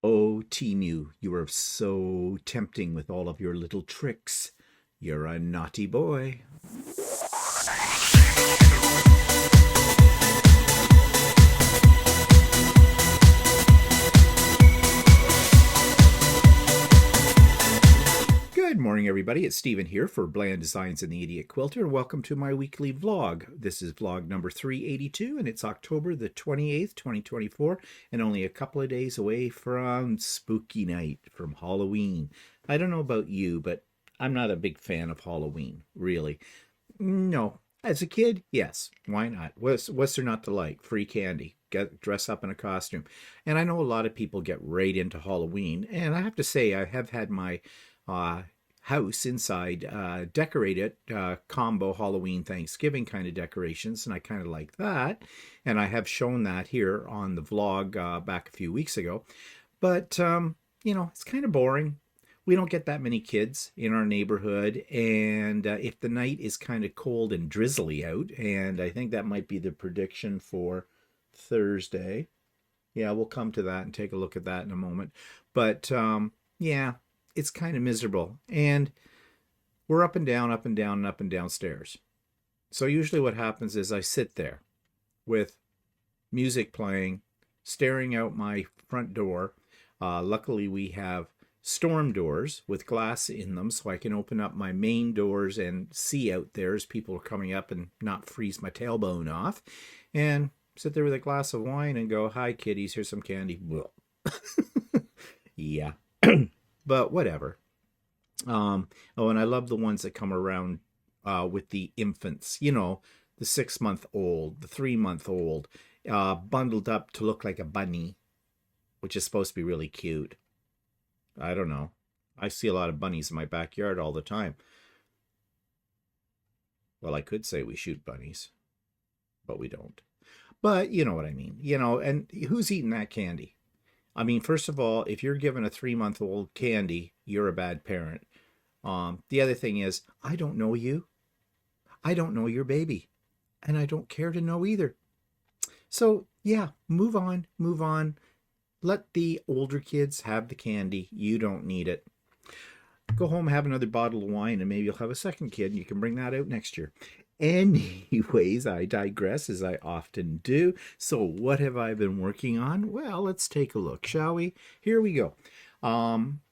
Oh, Temu, you are so tempting with all of your little tricks. You're a naughty boy. Good morning, everybody. It's Stephen here for Bland Designs and the Idiot Quilter, and welcome to my weekly vlog. This is vlog number 382, and it's October the 28th, 2024, and only a couple of days away from Spooky Night, from Halloween. I don't know about you, but I'm not a big fan of Halloween, really. No. As a kid, yes. Why not? What's there not to like? Free candy. Dress up in a costume. And I know a lot of people get right into Halloween, and I have to say I have had my uh, house inside decorated combo Halloween Thanksgiving kind of decorations, and I kind of like that, and I have shown that here on the vlog back a few weeks ago. But it's kind of boring. We don't get that many kids in our neighborhood, and if the night is kind of cold and drizzly out, and I think that might be the prediction for Thursday. Yeah, we'll come to that and take a look at that in a moment. But yeah, it's kind of miserable. And we're up and down, up and down, and up and down stairs. So usually what happens is I sit there with music playing, staring out my front door. Luckily, we have storm doors with glass in them, so I can open up my main doors and see out there as people are coming up and not freeze my tailbone off. And sit there with a glass of wine and go, "Hi, kiddies, here's some candy." Yeah. But whatever. Oh, and I love the ones that come around with the infants, the 6-month old, the 3-month old, bundled up to look like a bunny, which is supposed to be really cute. I don't know. I see a lot of bunnies in my backyard all the time. Well, I could say we shoot bunnies, but we don't. But you know what I mean. And who's eating that candy? I mean, first of all, if you're giving a 3-month-old candy, you're a bad parent. The other thing is, I don't know you. I don't know your baby. And I don't care to know either. So, yeah, move on, move on. Let the older kids have the candy. You don't need it. Go home, have another bottle of wine, and maybe you'll have a second kid, and you can bring that out next year. Anyways, I digress, as I often do. So what have I been working on? Well, let's take a look, shall we? Here we go.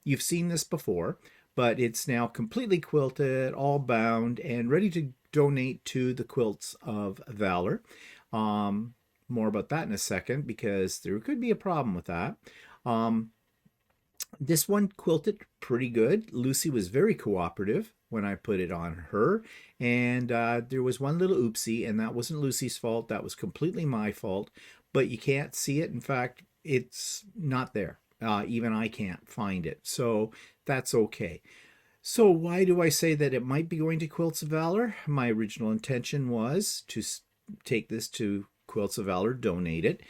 You've seen this before, but it's now completely quilted, all bound, and ready to donate to the Quilts of Valor. More about that in a second, because there could be a problem with that. This one quilted pretty good. Lucy was very cooperative when I put it on her. And there was one little oopsie, and that wasn't Lucy's fault. That was completely my fault. But you can't see it. In fact, it's not there. Even I can't find it. So that's okay. So why do I say that it might be going to Quilts of Valor? My original intention was to take this to Quilts of Valor, donate it.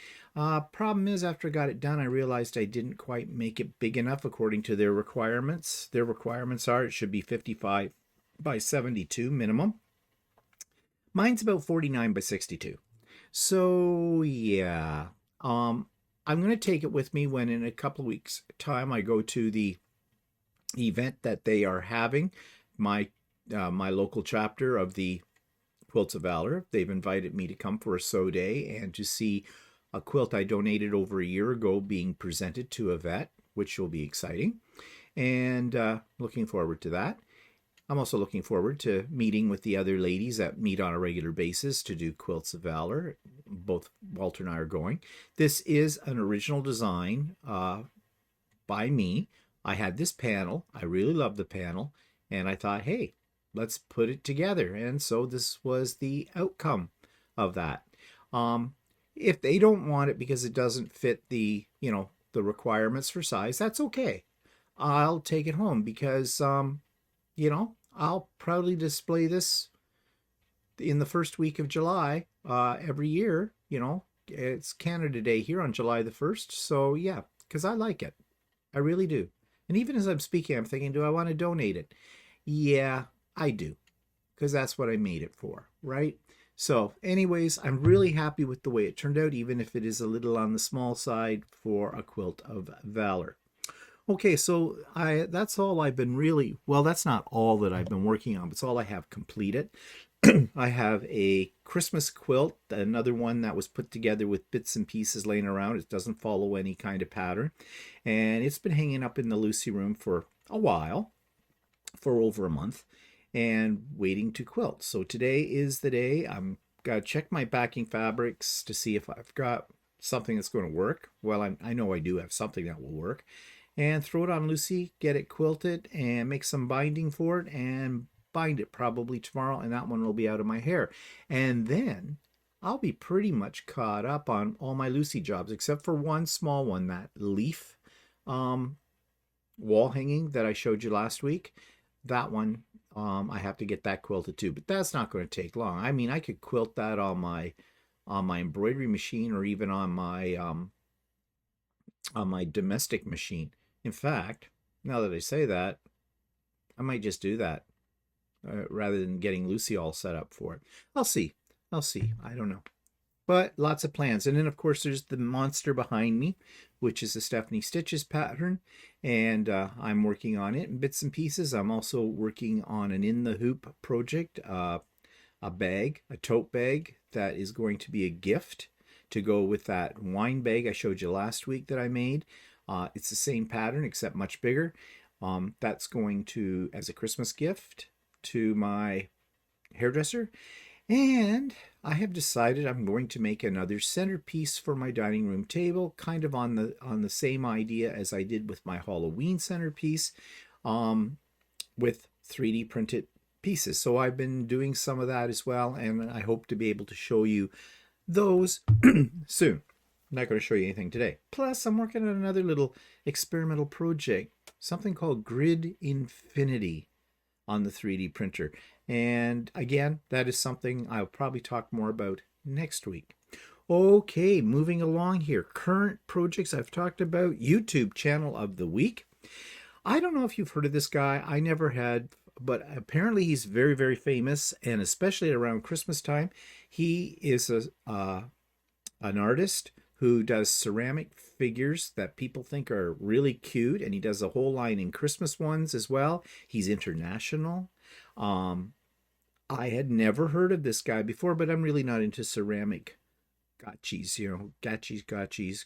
Problem is, after I got it done, I realized I didn't quite make it big enough according to their requirements. Their requirements are it should be 55 by 72 minimum. Mine's about 49 by 62. So yeah, I'm going to take it with me when in a couple of weeks' time I go to the event that they are having, my local chapter of the Quilts of Valor. They've invited me to come for a sew day and to see a quilt I donated over a year ago being presented to a vet, which will be exciting. And looking forward to that. I'm also looking forward to meeting with the other ladies that meet on a regular basis to do Quilts of Valor. Both Walter and I are going. This is an original design by me. I had this panel. I really love the panel. And I thought, hey, let's put it together. And so this was the outcome of that. If they don't want it because it doesn't fit the requirements for size, that's okay. I'll take it home because, I'll proudly display this in the first week of July every year. It's Canada Day here on July the 1st. So yeah, because I like it. I really do. And even as I'm speaking, I'm thinking, do I want to donate it? Yeah, I do. Because that's what I made it for, right? So anyways, I'm really happy with the way it turned out, even if it is a little on the small side for a quilt of valor. Okay, so that's all I've been really, well, that's not all that I've been working on, but it's all I have completed. I have a Christmas quilt, another one that was put together with bits and pieces laying around. It doesn't follow any kind of pattern. And it's been hanging up in the Lucy room for a while, for over a month, and waiting to quilt. So today is the day. I'm got to check my backing fabrics to see if I've got something that's going to work. Well, I know I do have something that will work. And throw it on Lucy, get it quilted, and make some binding for it, and bind it probably tomorrow, and that one will be out of my hair. And then I'll be pretty much caught up on all my Lucy jobs, except for one small one, that leaf wall hanging that I showed you last week. That one, I have to get that quilted too, but that's not going to take long. I mean, I could quilt that on my embroidery machine, or even on my domestic machine. In fact, now that I say that, I might just do that rather than getting Lucy all set up for it. I'll see. I'll see. I don't know. But lots of plans. And then, of course, there's the monster behind me, which is a Stephanie Stitches pattern. And I'm working on it in bits and pieces. I'm also working on an In the Hoop project, a bag, a tote bag that is going to be a gift to go with that wine bag I showed you last week that I made. It's the same pattern except much bigger. That's going to, as a Christmas gift to my hairdresser. And I have decided I'm going to make another centerpiece for my dining room table, kind of on the same idea as I did with my Halloween centerpiece, with 3D printed pieces. So I've been doing some of that as well, and I hope to be able to show you those soon. I'm not going to show you anything today. Plus, I'm working on another little experimental project, something called Grid Infinity on the 3D printer. And again, that is something I'll probably talk more about next week. Okay, moving along here. Current projects I've talked about. YouTube channel of the week. I don't know if you've heard of this guy. I never had, but apparently he's very, very famous, and especially around Christmas time. He is an artist who does ceramic figures that people think are really cute, and he does a whole line in Christmas ones as well. He's international. I had never heard of this guy before, but I'm really not into ceramic gotchis, gotchis,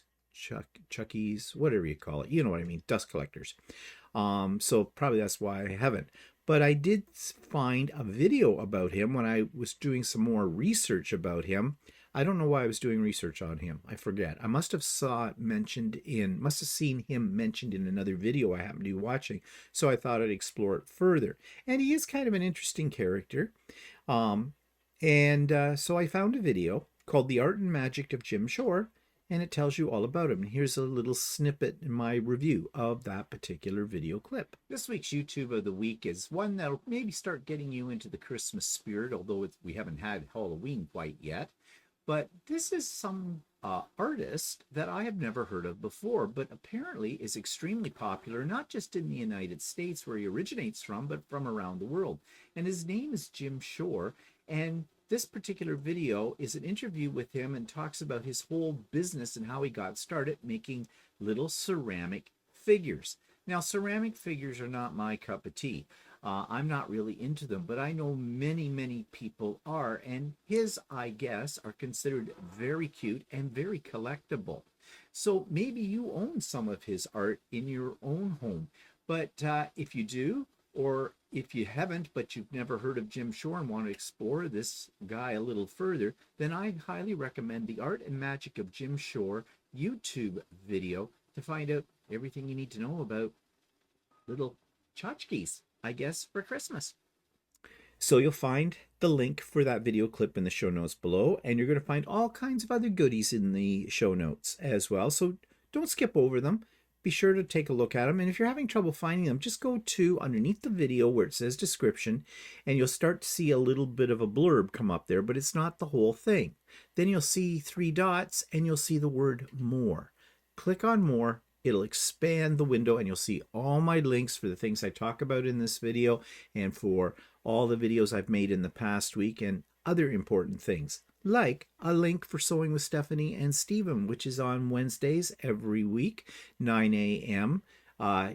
chuckies, whatever you call it. You know what I mean, dust collectors. So probably that's why I haven't. But I did find a video about him when I was doing some more research about him. I don't know why I was doing research on him. I forget. I must have seen him mentioned in another video I happened to be watching. So I thought I'd explore it further. And he is kind of an interesting character. So I found a video called The Art and Magic of Jim Shore, and it tells you all about him. And here's a little snippet in my review of that particular video clip. This week's YouTube of the week is one that'll maybe start getting you into the Christmas spirit, although we haven't had Halloween quite yet. But this is some artist that I have never heard of before, but apparently is extremely popular, not just in the United States where he originates from, but from around the world. And his name is Jim Shore, and this particular video is an interview with him and talks about his whole business and how he got started making little ceramic figures. Now, ceramic figures are not my cup of tea. I'm not really into them, but I know many, many people are, and his, I guess, are considered very cute and very collectible. So maybe you own some of his art in your own home. But if you do, or if you haven't, but you've never heard of Jim Shore and want to explore this guy a little further, then I highly recommend the Art and Magic of Jim Shore YouTube video to find out everything you need to know about little tchotchkes, I guess, for Christmas. So you'll find the link for that video clip in the show notes below, and you're going to find all kinds of other goodies in the show notes as well. So don't skip over them. Be sure to take a look at them. And if you're having trouble finding them, just go to underneath the video where it says description, and you'll start to see a little bit of a blurb come up there, but it's not the whole thing. Then you'll see 3 dots, and you'll see the word more. Click on more. It'll expand the window, and you'll see all my links for the things I talk about in this video and for all the videos I've made in the past week. And other important things, like a link for Sewing with Stephanie and Stephen, which is on Wednesdays every week, 9 a.m.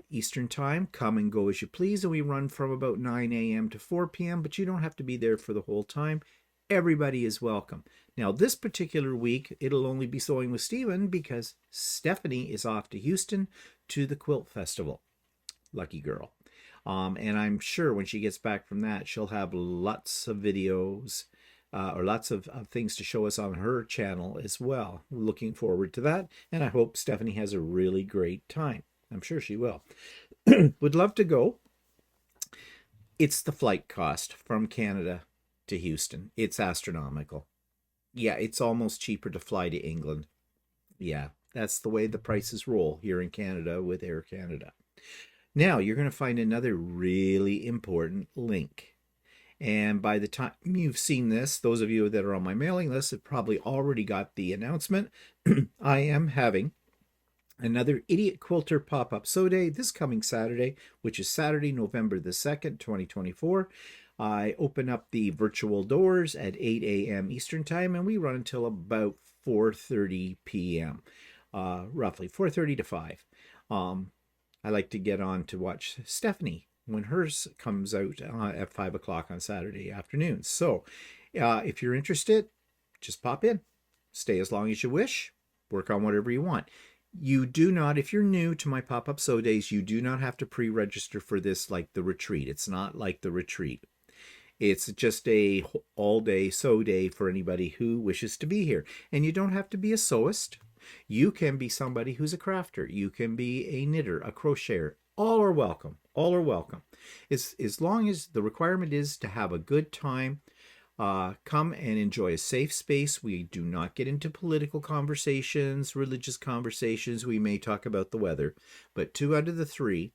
Eastern Time. Come and go as you please, and we run from about 9 a.m. to 4 p.m., but you don't have to be there for the whole time. Everybody is welcome. Now, this particular week, it'll only be Sewing with Stephen because Stephanie is off to Houston to the Quilt Festival. Lucky girl. And I'm sure when she gets back from that, she'll have lots of videos or lots of things to show us on her channel as well. Looking forward to that. And I hope Stephanie has a really great time. I'm sure she will. Would love to go. It's the flight cost from Canada to Houston. It's astronomical. Yeah, it's almost cheaper to fly to England. Yeah, that's the way the prices roll here in Canada with Air Canada. Now, you're going to find another really important link. And by the time you've seen this, those of you that are on my mailing list have probably already got the announcement. I am having another Idiot Quilter pop-up sew day this coming Saturday, which is Saturday, November the 2nd, 2024. I open up the virtual doors at 8 a.m. Eastern Time, and we run until about 4:30 p.m., roughly 4:30 to 5. I like to get on to watch Stephanie when hers comes out at 5 o'clock on Saturday afternoons. So if you're interested, just pop in. Stay as long as you wish. Work on whatever you want. You do not, if you're new to my pop-up sew days, you do not have to pre-register for this like the retreat. It's not like the retreat. It's just a all-day sew day for anybody who wishes to be here. And you don't have to be a sewist. You can be somebody who's a crafter. You can be a knitter, a crocheter. All are welcome. All are welcome. As long as the requirement is to have a good time, come and enjoy a safe space. We do not get into political conversations, religious conversations. We may talk about the weather, but 2 out of the 3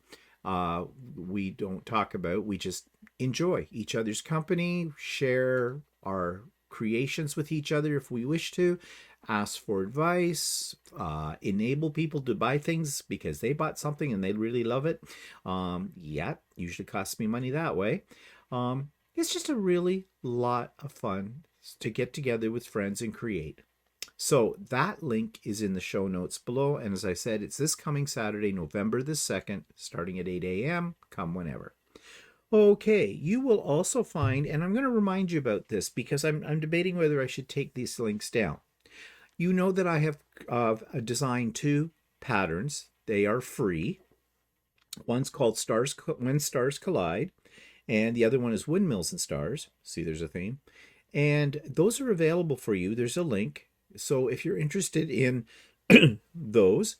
we don't talk about. We just enjoy each other's company, share our creations with each other if we wish to, ask for advice, enable people to buy things because they bought something and they really love it. Yeah, usually costs me money that way. It's just a really lot of fun to get together with friends and create. So that link is in the show notes below. And as I said, it's this coming Saturday, November the 2nd, starting at 8 a.m. Come whenever. Okay, you will also find, and I'm going to remind you about this because I'm debating whether I should take these links down. You know that I have designed 2 patterns. They are free. One's called When Stars Collide, and the other one is Windmills and Stars. See, there's a theme. And those are available for you. There's a link. So if you're interested in those,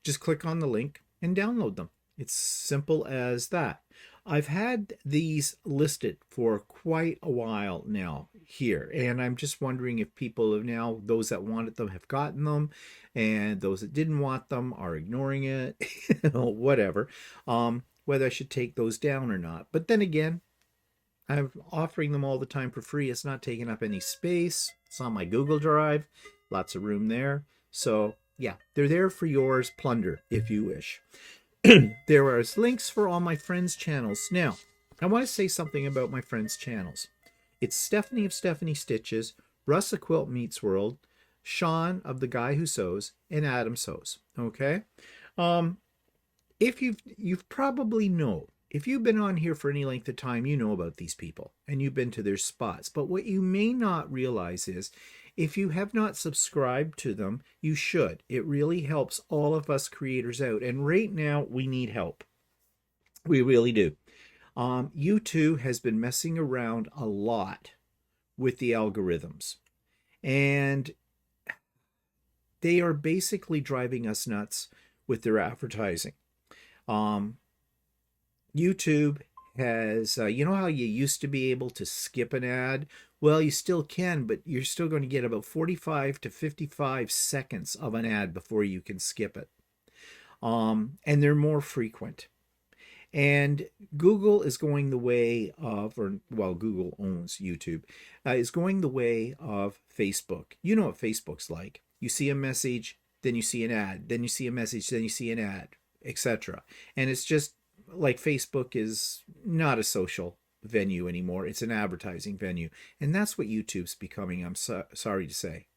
just click on the link and download them. It's simple as that. I've had these listed for quite a while now here, and I'm just wondering if people have now, those that wanted them have gotten them, and those that didn't want them are ignoring it, whatever, whether I should take those down or not. But then again, I'm offering them all the time for free. It's not taking up any space. It's on my Google Drive, lots of room there. So yeah, they're there for yours plunder if you wish. There are links for all my friends' channels. Now, I want to say something about my friends' channels. It's Stephanie of Stephanie Stitches, Russ of Quilt Meets World, Sean of The Guy Who Sews, and Adam Sews. Okay? If you've probably know, if you've been on here for any length of time, you know about these people and you've been to their spots. But what you may not realize is if you have not subscribed to them, you should. It really helps all of us creators out. And right now, we need help. We really do. YouTube has been messing around a lot with the algorithms. And they are basically driving us nuts with their advertising. YouTube has, you know how you used to be able to skip an ad? Well, you still can, but you're still going to get about 45 to 55 seconds of an ad before you can skip it. And they're more frequent. And Google is going the way of, Google owns YouTube, is going the way of Facebook. You know what Facebook's like. You see a message, then you see an ad, then you see a message, then you see an ad, etc. And it's just like Facebook is not a social venue anymore. It's an advertising venue. And that's what YouTube's becoming, I'm sorry to say.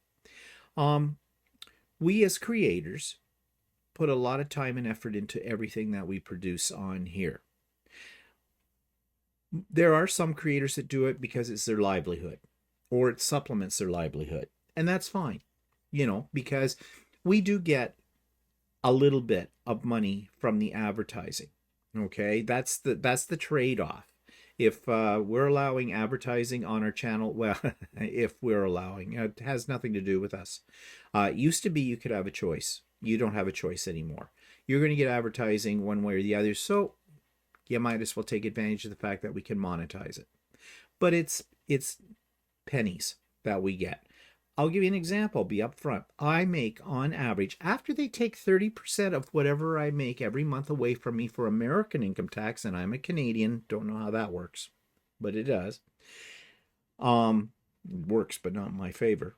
We as creators put a lot of time and effort into everything that we produce on here. There are some creators that do it because it's their livelihood or it supplements their livelihood. And that's fine, because we do get a little bit of money from the advertising. Okay, that's the trade-off. If we're allowing advertising on our channel, well, if we're allowing, it has nothing to do with us. It used to be you could have a choice. You don't have a choice anymore. You're going to get advertising one way or the other, so you might as well take advantage of the fact that we can monetize it. But it's pennies that we get. I'll give you an example, be upfront. I make on average, after they take 30% of whatever I make every month away from me for American income tax, and I'm a Canadian, don't know how that works, but it does. It works, but not in my favor.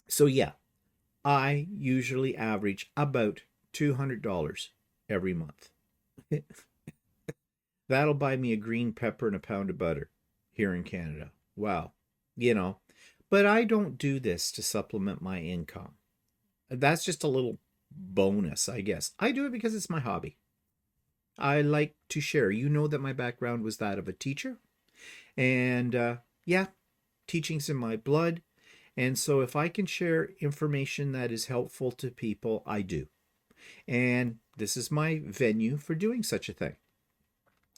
So yeah, I usually average about $200 every month. That'll buy me a green pepper and a pound of butter here in Canada. Wow. But I don't do this to supplement my income. That's just a little bonus, I guess. I do it because it's my hobby. I like to share. You know that my background was that of a teacher. And yeah, teaching's in my blood. And so if I can share information that is helpful to people, I do. And this is my venue for doing such a thing.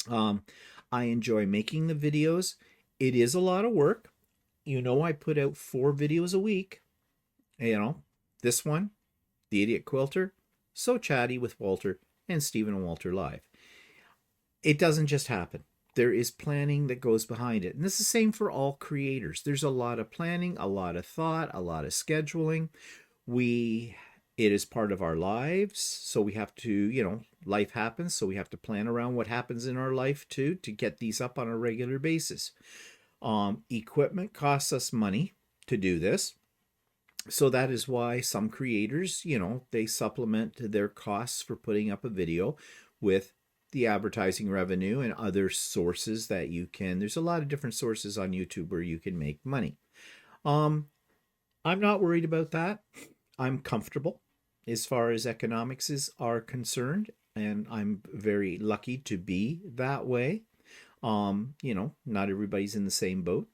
I enjoy making the videos. It is a lot of work. I put out 4 videos a week. This one, The Idiot Quilter, So Chatty with Walter, and Stephen and Walter Live. It doesn't just happen. There is planning that goes behind it. And this is the same for all creators. There's a lot of planning, a lot of thought, a lot of scheduling. It is part of our lives. So we have to, life happens. So we have to plan around what happens in our life too, to get these up on a regular basis. Equipment costs us money to do this. So that is why some creators, they supplement their costs for putting up a video with the advertising revenue and other sources that you can. There's a lot of different sources on YouTube where you can make money. I'm not worried about that. I'm comfortable as far as economics are concerned, and I'm very lucky to be that way. Not everybody's in the same boat,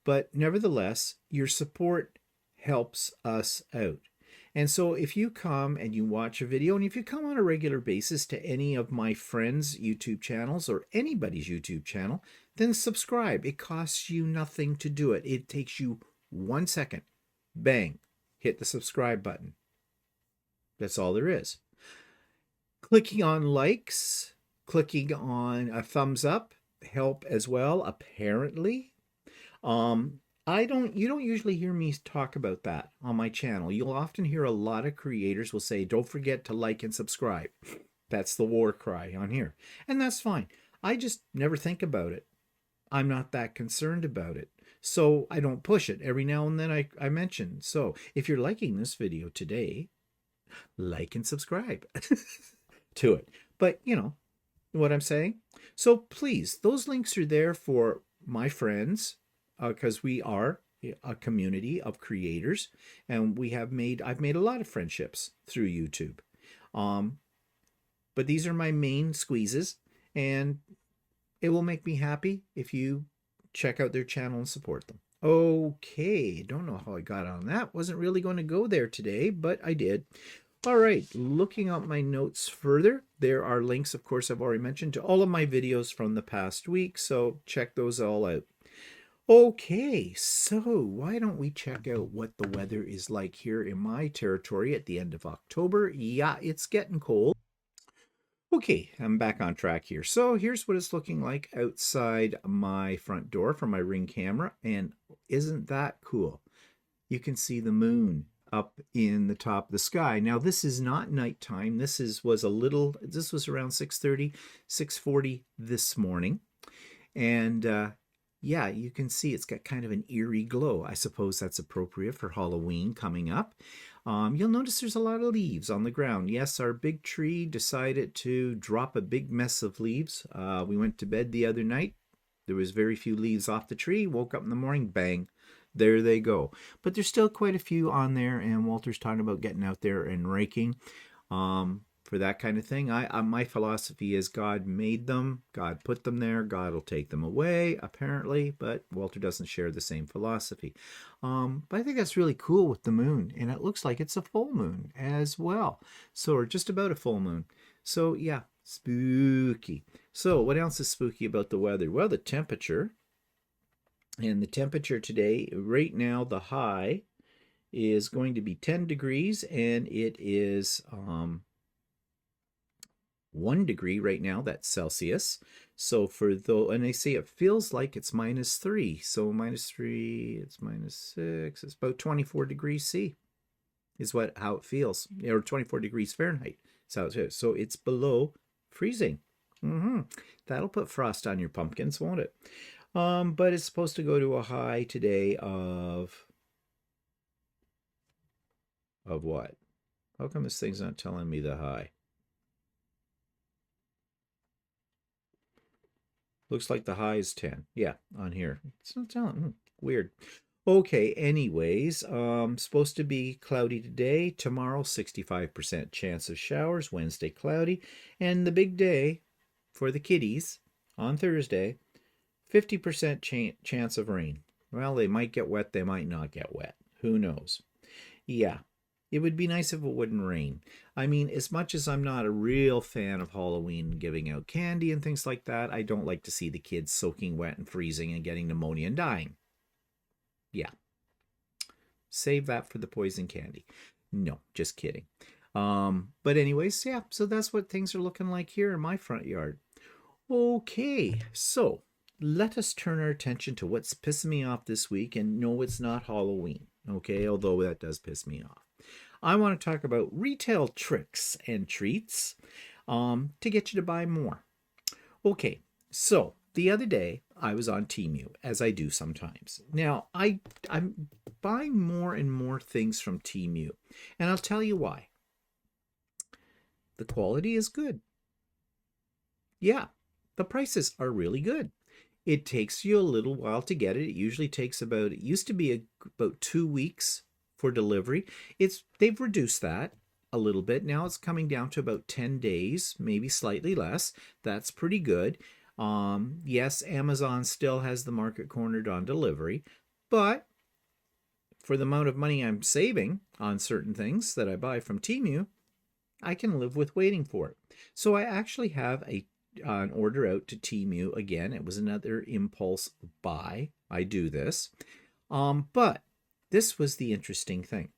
but nevertheless, your support helps us out. And so if you come and you watch a video, and if you come on a regular basis to any of my friends' YouTube channels or anybody's YouTube channel, then subscribe. It costs you nothing to do it. It takes you 1 second. Bang, hit the subscribe button. That's all there is. Clicking on likes, clicking on a thumbs up, help as well, apparently. You don't usually hear me talk about that on my channel. You'll often hear a lot of creators will say, don't forget to like and subscribe. That's the war cry on here. And that's fine. I just never think about it. I'm not that concerned about it. So I don't push it. Every now and then I mention. So if you're liking this video today, like and subscribe to it. But what I'm saying? So please, those links are there for my friends, because we are a community of creators, and I've made a lot of friendships through YouTube. But these are my main squeezes, and it will make me happy if you check out their channel and support them. Okay, don't know how I got on that. Wasn't really going to go there today, but I did. All right, looking at my notes further, there are links, of course, I've already mentioned, to all of my videos from the past week, so check those all out. Okay, so why don't we check out what the weather is like here in my territory at the end of October. Yeah, it's getting cold. Okay, I'm back on track here. So here's what it's looking like outside my front door from my Ring camera, and isn't that cool? You can see the moon up in the top of the sky. Now this is not nighttime. This was around 6:30, 6:40 this morning. And yeah, you can see it's got kind of an eerie glow. I suppose that's appropriate for Halloween coming up. You'll notice there's a lot of leaves on the ground. Yes, our big tree decided to drop a big mess of leaves. We went to bed the other night. There was very few leaves off the tree. Woke up in the morning, bang, there they go. But there's still quite a few on there, and Walter's talking about getting out there and raking for that kind of thing. My philosophy is God made them, God put them there, God will take them away, apparently, but Walter doesn't share the same philosophy. But I think that's really cool with the moon, and it looks like it's a full moon as well. So, or just about a full moon. So, yeah, spooky. So, what else is spooky about the weather? Well, the temperature. And the temperature today, right now, the high is going to be 10 degrees, and it is 1 degree right now. That's Celsius. So and they say it feels like it's -3. So -3, it's -6. It's about 24 degrees C is how it feels, or 24 degrees Fahrenheit. So it's below freezing. That'll put frost on your pumpkins, won't it? But it's supposed to go to a high today of what? How come this thing's not telling me the high? Looks like the high is 10. Yeah, on here. It's not telling. Weird. Okay, anyways, supposed to be cloudy today. Tomorrow, 65% chance of showers. Wednesday, cloudy. And the big day for the kiddies on Thursday, 50% chance of rain. Well, they might get wet, they might not get wet. Who knows? Yeah, it would be nice if it wouldn't rain. I mean, as much as I'm not a real fan of Halloween giving out candy and things like that, I don't like to see the kids soaking wet and freezing and getting pneumonia and dying. Yeah. Save that for the poison candy. No, just kidding. But anyways, yeah, so that's what things are looking like here in my front yard. Okay, so let us turn our attention to what's pissing me off this week. And no, it's not Halloween, okay, although that does piss me off. I want to talk about retail tricks and treats to get you to buy more. Okay, so the other day I was on Temu, as I do sometimes. Now, I'm buying more and more things from Temu, and I'll tell you why. The quality is good. Yeah, the prices are really good. It takes you a little while to get it. It usually takes it used to be about 2 weeks for delivery. They've reduced that a little bit. Now it's coming down to about 10 days, maybe slightly less. That's pretty good. Yes, Amazon still has the market cornered on delivery, but for the amount of money I'm saving on certain things that I buy from Temu, I can live with waiting for it. So I actually have an order out to Temu again. It was another impulse buy. I do this. But this was the interesting thing.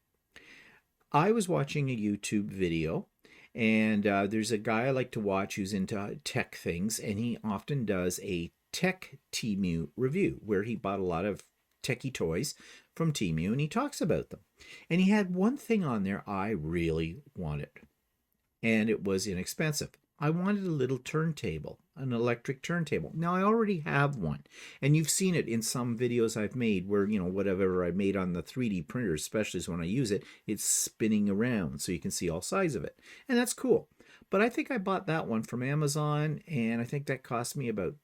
I was watching a YouTube video, and there's a guy I like to watch who's into tech things, and he often does a tech Temu review where he bought a lot of techie toys from Temu, and he talks about them. And he had one thing on there I really wanted, and it was inexpensive. I wanted a little turntable, an electric turntable. Now, I already have one, and you've seen it in some videos I've made where, whatever I made on the 3D printer, especially when I use it, it's spinning around so you can see all sides of it. And that's cool. But I think I bought that one from Amazon, and I think that cost me about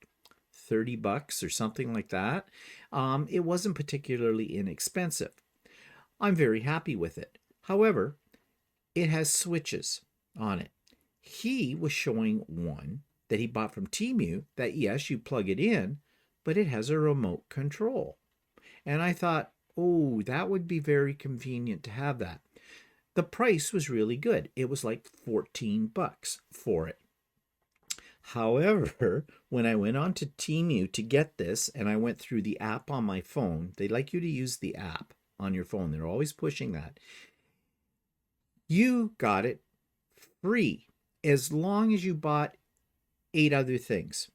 $30 or something like that. It wasn't particularly inexpensive. I'm very happy with it. However, it has switches on it. He was showing one that he bought from Temu that, yes, you plug it in, but it has a remote control. And I thought, oh, that would be very convenient to have that. The price was really good. It was like $14 for it. However, when I went on to Temu to get this, and I went through the app on my phone, they like you to use the app on your phone. They're always pushing that. You got it free as long as you bought 8 other things.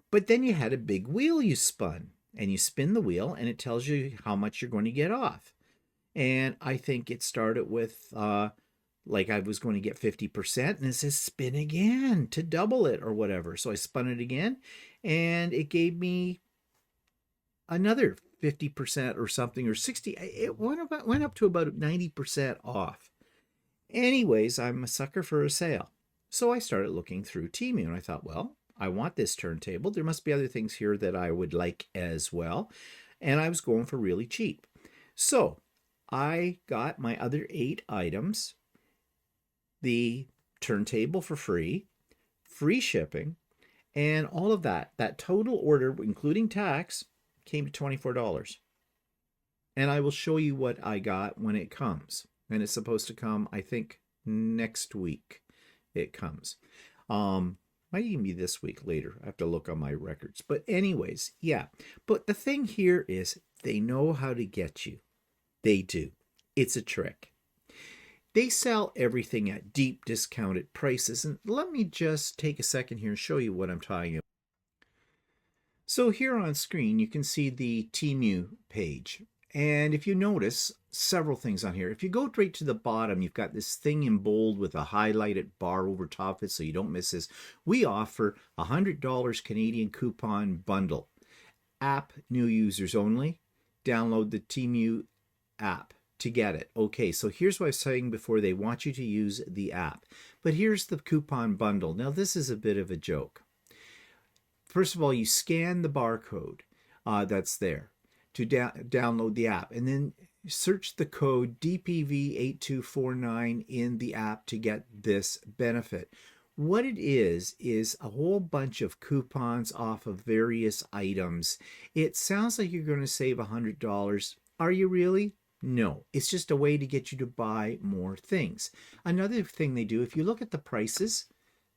But then you had a big wheel you spun, and you spin the wheel and it tells you how much you're going to get off. And I think it started with like I was going to get 50%, and it says spin again to double it or whatever. So I spun it again, and it gave me another 50% or something, or 60. It went up to about 90% off. Anyways, I'm a sucker for a sale. So I started looking through Temu, and I thought, well, I want this turntable. There must be other things here that I would like as well. And I was going for really cheap. So I got my other 8 items, the turntable for free, free shipping, and all of that. That total order, including tax, came to $24. And I will show you what I got when it comes. And it's supposed to come, I think, next week it comes. Might even be this week later. I have to look on my records. But anyways, yeah. But the thing here is they know how to get you. They do. It's a trick. They sell everything at deep discounted prices. And let me just take a second here and show you what I'm talking about. So here on screen, you can see the Temu page. And if you notice several things on here, if you go right to the bottom, you've got this thing in bold with a highlighted bar over top of it so you don't miss this. We offer a $100 Canadian coupon bundle. App new users only. Download the Temu app to get it. Okay, so here's what I was saying before. They want you to use the app. But here's the coupon bundle. Now, this is a bit of a joke. First of all, you scan the barcode that's there to download the app, and then search the code DPV8249 in the app to get this benefit. What it is a whole bunch of coupons off of various items. It sounds like you're going to save $100. Are you really? No, it's just a way to get you to buy more things. Another thing they do, if you look at the prices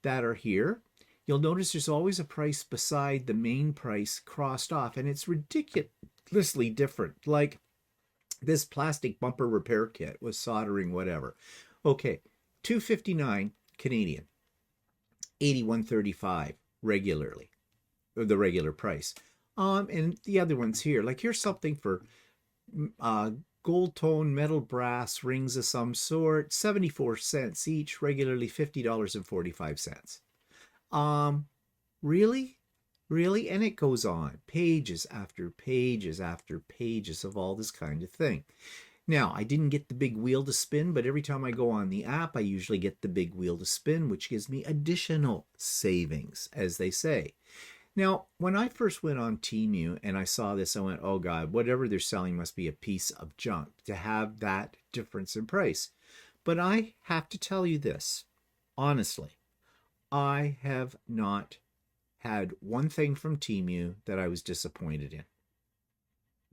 that are here, you'll notice there's always a price beside the main price crossed off, and it's ridiculously different. Like this plastic bumper repair kit with soldering, whatever. Okay, $2.59 Canadian, $81.35 regularly, or the regular price. And the other ones here, like here's something for gold tone metal brass rings of some sort, 74 cents each, regularly $50.45. Really? Really? And it goes on. Pages after pages after pages of all this kind of thing. Now, I didn't get the big wheel to spin, but every time I go on the app, I usually get the big wheel to spin, which gives me additional savings, as they say. Now, when I first went on Temu and I saw this, I went, oh God, whatever they're selling must be a piece of junk to have that difference in price. But I have to tell you this, honestly, I have not had one thing from Temu that I was disappointed in.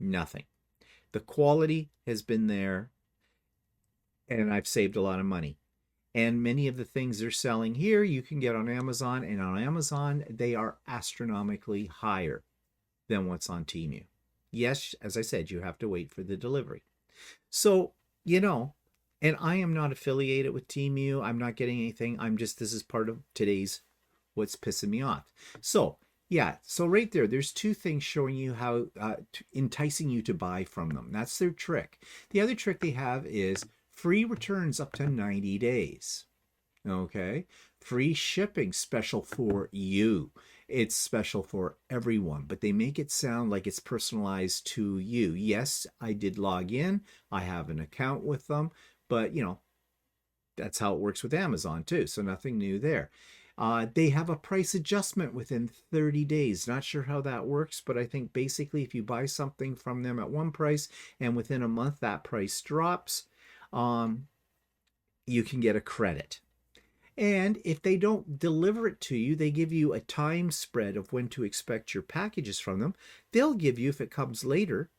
Nothing. The quality has been there, and I've saved a lot of money. And many of the things they're selling here, you can get on Amazon, and on Amazon, they are astronomically higher than what's on Temu. Yes, as I said, you have to wait for the delivery. So, you know, and I am not affiliated with Temu. I'm not getting anything. this is part of today's what's pissing me off. So, yeah, so right there, there's 2 things showing you how, enticing you to buy from them. That's their trick. The other trick they have is free returns up to 90 days. Okay? Free shipping special for you. It's special for everyone, but they make it sound like it's personalized to you. Yes, I did log in. I have an account with them, but you know, that's how it works with Amazon too. So nothing new there. They have a price adjustment within 30 days. Not sure how that works, but I think basically if you buy something from them at one price and within a month that price drops, you can get a credit. And if they don't deliver it to you, they give you a time spread of when to expect your packages from them. They'll give you, if it comes later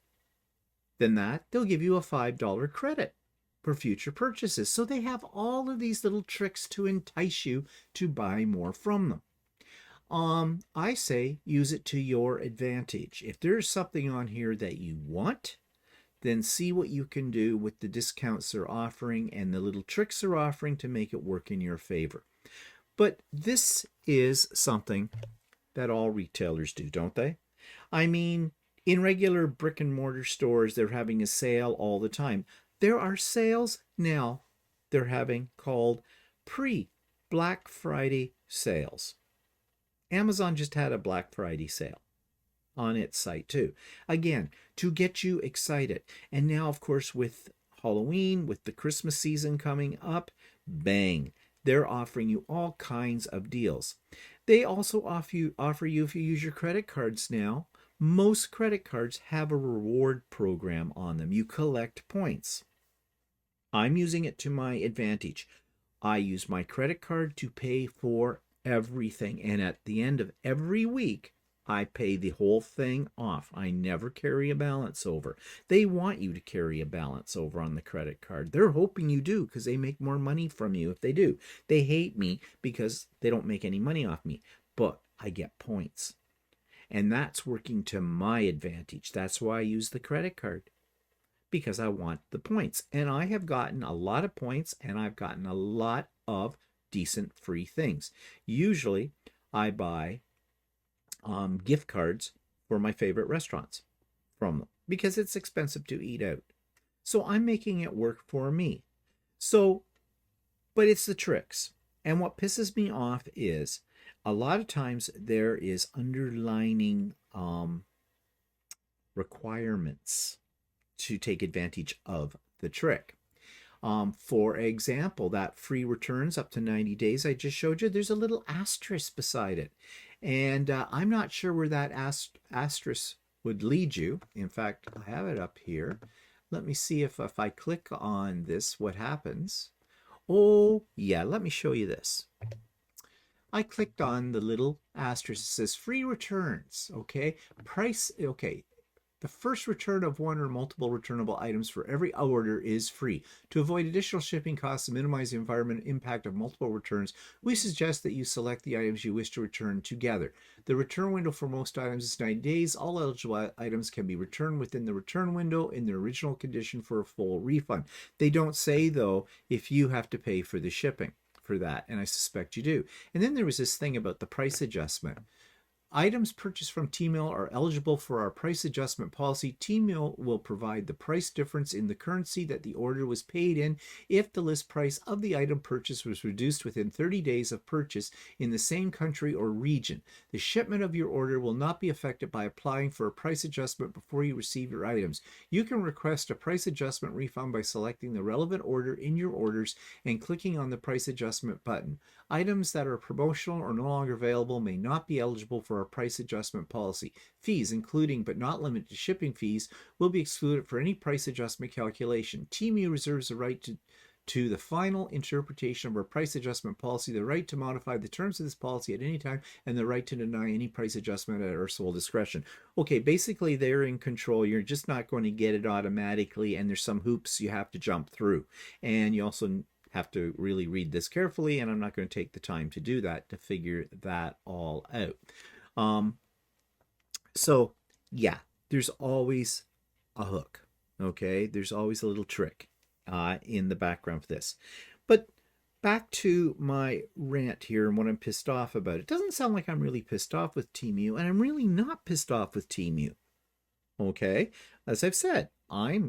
than that, they'll give you a $5 credit for future purchases. So they have all of these little tricks to entice you to buy more from them. I say use it to your advantage. If there's something on here that you want, then see what you can do with the discounts they're offering and the little tricks they're offering to make it work in your favor. But this is something that all retailers do, don't they? I mean, in regular brick and mortar stores, they're having a sale all the time. There are sales now they're having called pre-Black Friday sales. Amazon just had a Black Friday sale on its site too. Again, to get you excited. And now, of course, with Halloween, with the Christmas season coming up, bang, They're offering you all kinds of deals. They also offer you if you use your credit cards now. Most credit cards have a reward program on them. You collect points. I'm using it to my advantage. I use my credit card to pay for everything. And at the end of every week, I pay the whole thing off. I never carry a balance over. They want you to carry a balance over on the credit card. They're hoping you do because they make more money from you if they do. They hate me because they don't make any money off me, but I get points. And that's working to my advantage. That's why I use the credit card, because I want the points. And I have gotten a lot of points, and I've gotten a lot of decent free things. Usually, I buy gift cards for my favorite restaurants from them because it's expensive to eat out. So I'm making it work for me. So, but it's the tricks. And what pisses me off is a lot of times there is underlining requirements to take advantage of the trick. For example, that free returns up to 90 days I just showed you, there's a little asterisk beside it. And I'm not sure where that asterisk would lead you. In fact, I have it up here. Let me see if I click on this, what happens. Oh, yeah, let me show you this. I clicked on the little asterisk. It says free returns, okay? Price, okay. The first return of one or multiple returnable items for every order is free. To avoid additional shipping costs and minimize the environmental impact of multiple returns, we suggest that you select the items you wish to return together. The return window for most items is 90 days. All eligible items can be returned within the return window in their original condition for a full refund. They don't say, though, if you have to pay for the shipping for that, and I suspect you do. And then there was this thing about the price adjustment. Items purchased from Temu are eligible for our price adjustment policy. Temu will provide the price difference in the currency that the order was paid in if the list price of the item purchased was reduced within 30 days of purchase in the same country or region. The shipment of your order will not be affected by applying for a price adjustment before you receive your items. You can request a price adjustment refund by selecting the relevant order in your orders and clicking on the price adjustment button. Items that are promotional or no longer available may not be eligible for our price adjustment policy. Fees, including but not limited to shipping fees, will be excluded for any price adjustment calculation. Temu reserves the right to the final interpretation of our price adjustment policy, the right to modify the terms of this policy at any time, and the right to deny any price adjustment at our sole discretion. Okay, basically they're in control. You're just not going to get it automatically, and there's some hoops you have to jump through. And you also have to really read this carefully, and I'm not going to take the time to do that, to figure that all out. So yeah, there's always a hook. Okay, there's always a little trick in the background for this. But back to my rant here and what I'm pissed off about. It doesn't sound like I'm really pissed off with Temu, and I'm really not pissed off with Temu. Okay, as I've said, I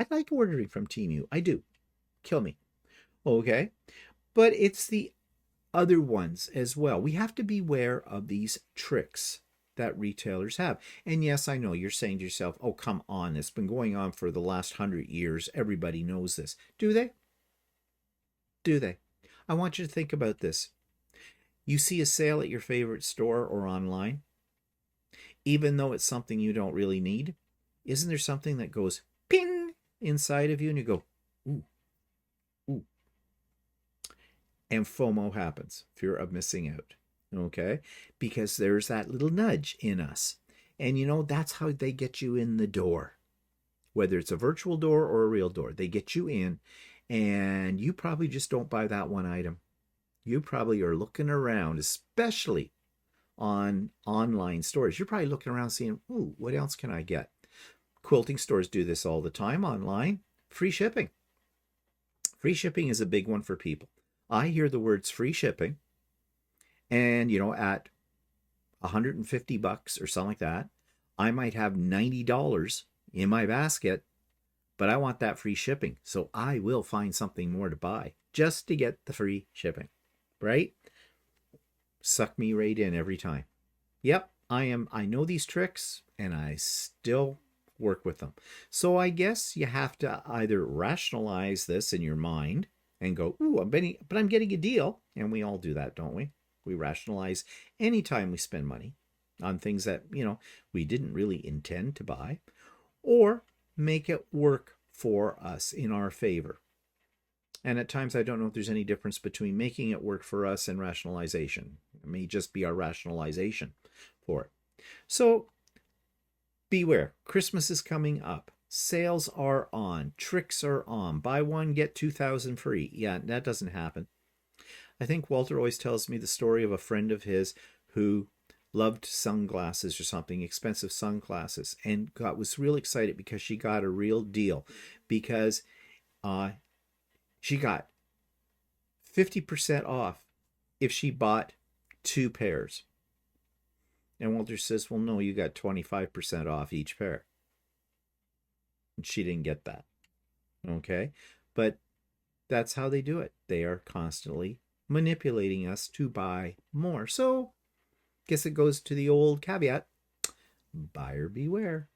like ordering from Temu. I do. Kill me. Okay, but it's the other ones as well. We have to beware of these tricks that retailers have. And yes, I know you're saying to yourself, oh, come on, it's been going on for the last 100 years. Everybody knows this. Do they? Do they? I want you to think about this. You see a sale at your favorite store or online, even though it's something you don't really need, isn't there something that goes ping inside of you and you go, ooh, ooh. And FOMO happens, fear of missing out. Okay, because there's that little nudge in us. And you know, that's how they get you in the door. Whether it's a virtual door or a real door, they get you in, and you probably just don't buy that one item. You probably are looking around, especially on online stores. You're probably looking around seeing, ooh, what else can I get? Quilting stores do this all the time online. Free shipping. Free shipping is a big one for people. I hear the words free shipping, and, you know, at $150 or something like that, I might have $90 in my basket, but I want that free shipping. So I will find something more to buy just to get the free shipping, right? Suck me right in every time. Yep, I know these tricks, and I still work with them. So I guess you have to either rationalize this in your mind and go, ooh, I'm getting a deal. And we all do that, don't we? We rationalize anytime we spend money on things that, we didn't really intend to buy, or make it work for us in our favor. And at times, I don't know if there's any difference between making it work for us and rationalization. It may just be our rationalization for it. So beware, Christmas is coming up. Sales are on. Tricks are on. Buy one, get 2,000 free. Yeah, that doesn't happen. I think Walter always tells me the story of a friend of his who loved sunglasses or something, expensive sunglasses, and was real excited because she got a real deal, because she got 50% off if she bought 2 pairs. And Walter says, well, no, you got 25% off each pair. And she didn't get that. Okay? But that's how they do it. They are constantly manipulating us to buy more. So, guess it goes to the old caveat, buyer beware.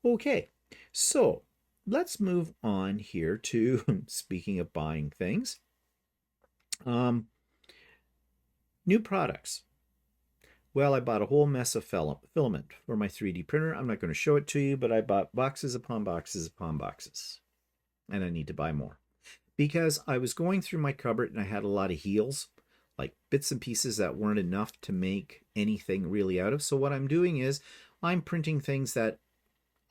Okay, so let's move on here to, speaking of buying things, new products. Well, I bought a whole mess of filament for my 3D printer. I'm not going to show it to you, but I bought boxes upon boxes upon boxes. And I need to buy more, because I was going through my cupboard and I had a lot of heels, like bits and pieces that weren't enough to make anything really out of. So what I'm doing is I'm printing things that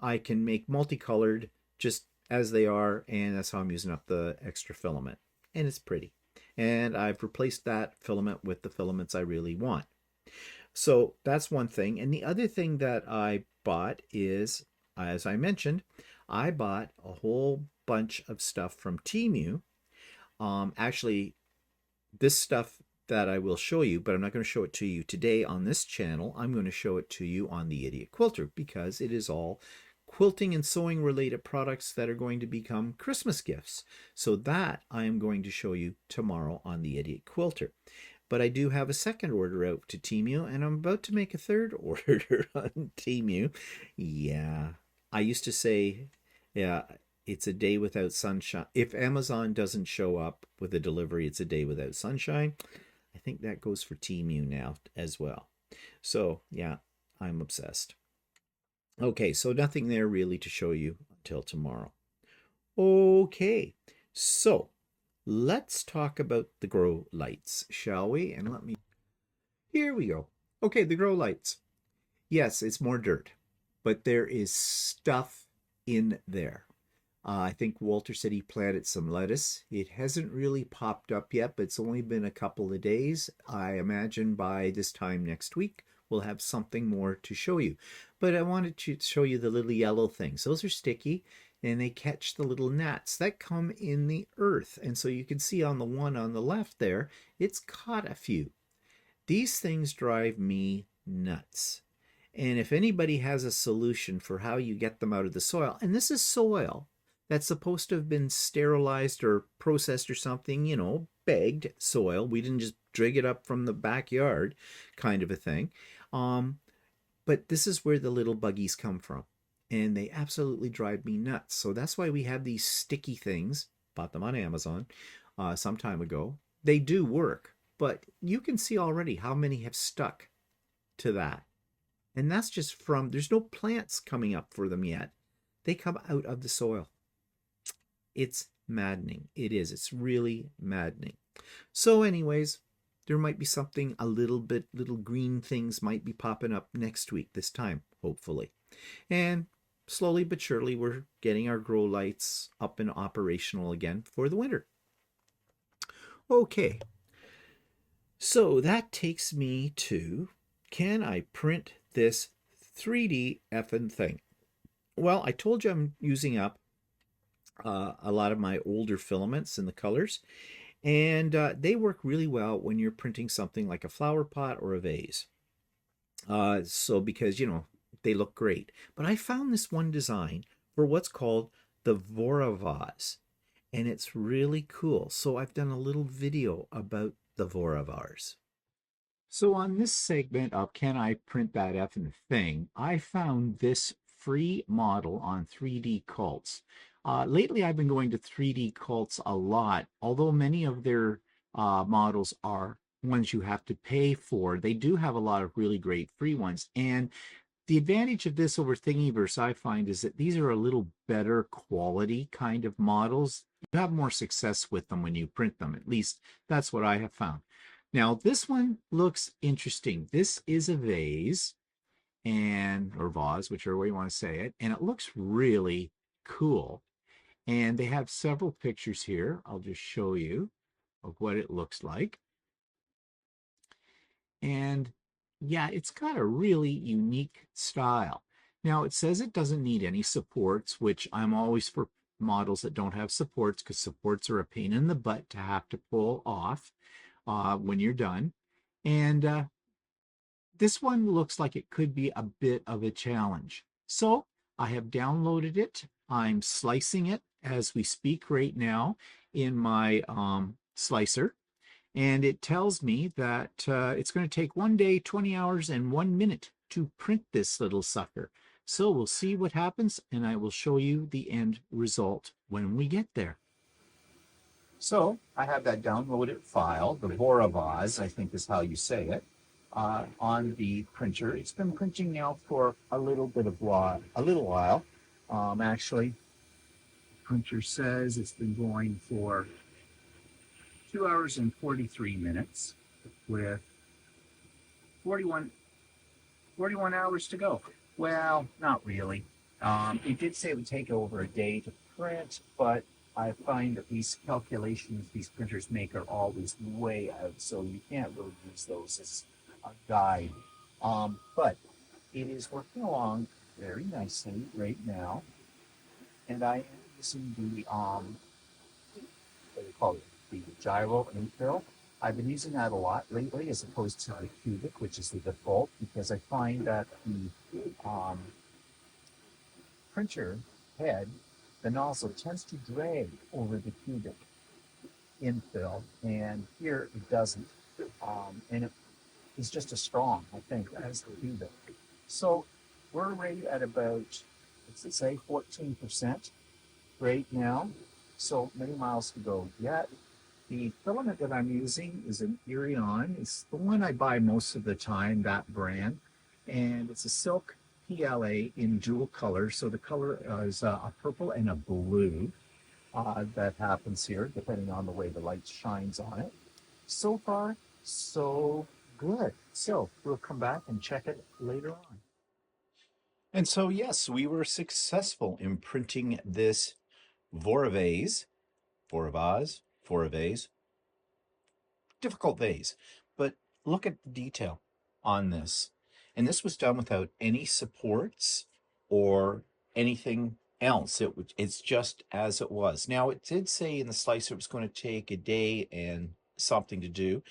I can make multicolored just as they are, and that's how I'm using up the extra filament. And it's pretty. And I've replaced that filament with the filaments I really want. So that's one thing. And the other thing that I bought is, as I mentioned, I bought a whole bunch of stuff from Temu. Actually, this stuff that I will show you, but I'm not going to show it to you today on this channel. I'm going to show it to you on the Idiot Quilter, because it is all quilting and sewing related products that are going to become Christmas gifts. So that I am going to show you tomorrow on the Idiot Quilter. But I do have a second order out to Temu, and I'm about to make a third order on Temu. Yeah, I used to say, yeah, it's a day without sunshine. If Amazon doesn't show up with a delivery, it's a day without sunshine. I think that goes for Temu now as well. So yeah, I'm obsessed. Okay, so nothing there really to show you until tomorrow. Okay, so let's talk about the grow lights, shall we? And here we go. Okay, the grow lights. Yes, it's more dirt, but there is stuff in there. I think Walter said he planted some lettuce. It hasn't really popped up yet, but it's only been a couple of days. I imagine by this time next week, we'll have something more to show you. But I wanted to show you the little yellow things. Those are sticky, and they catch the little gnats that come in the earth. And so you can see on the one on the left there, it's caught a few. These things drive me nuts. And if anybody has a solution for how you get them out of the soil, and this is soil that's supposed to have been sterilized or processed or something, bagged soil. We didn't just dig it up from the backyard kind of a thing. But this is where the little buggies come from. And they absolutely drive me nuts. So that's why we have these sticky things. Bought them on Amazon some time ago. They do work, but you can see already how many have stuck to that. And that's just there's no plants coming up for them yet. They come out of the soil. It's maddening. It is. It's really maddening. So anyways, there might be something little green things might be popping up next week this time, hopefully. And slowly but surely, we're getting our grow lights up and operational again for the winter. Okay. So that takes me to, can I print this 3D effing thing? Well, I told you I'm using up a lot of my older filaments and the colors, and they work really well when you're printing something like a flower pot or a vase. So because, they look great. But I found this one design for what's called the Vora Vase, and it's really cool. So I've done a little video about the Vora Vase. So on this segment of Can I Print That Effing Thing, I found this free model on 3D Cults. Lately, I've been going to 3D cults a lot, although many of their models are ones you have to pay for. They do have a lot of really great free ones. And the advantage of this over Thingiverse, I find, is that these are a little better quality kind of models. You have more success with them when you print them. At least that's what I have found. Now, this one looks interesting. This is a vase and or vase, whichever way you want to say it, and it looks really cool. And they have several pictures here. I'll just show you of what it looks like. And yeah, it's got a really unique style. Now, it says it doesn't need any supports, which I'm always for models that don't have supports because supports are a pain in the butt to have to pull off when you're done. And this one looks like it could be a bit of a challenge. So I have downloaded it. I'm slicing it as we speak right now in my slicer. And it tells me that it's going to take 1 day, 20 hours, and 1 minute to print this little sucker. So we'll see what happens, and I will show you the end result when we get there. So I have that downloaded file, the Vora Vase, I think is how you say it, on the printer. It's been printing now for a little while. Actually, the printer says it's been going for 2 hours and 43 minutes with 41 hours to go. Well, not really. It did say it would take over a day to print, but I find that these calculations these printers make are always way out, so you can't really use those as a guide. But it is working along very nicely right now, and I am using the what do you call it? The gyro infill. I've been using that a lot lately as opposed to the cubic, which is the default, because I find that the printer head, the nozzle tends to drag over the cubic infill, and here it doesn't. And it is just as strong, I think, as the cubic. So we're right at about, let's say, 14% right now. So many miles to go yet. The filament that I'm using is an Irion. It's the one I buy most of the time, that brand. And it's a silk PLA in dual color. So the color is a purple and a blue that happens here, depending on the way the light shines on it. So far, so good. So we'll come back and check it later on. And so, yes, we were successful in printing this Vora Vase, Vora Vase, difficult vase, but look at the detail on this. And this was done without any supports or anything else. It's just as it was. Now, it did say in the slicer it was going to take a day and something to do.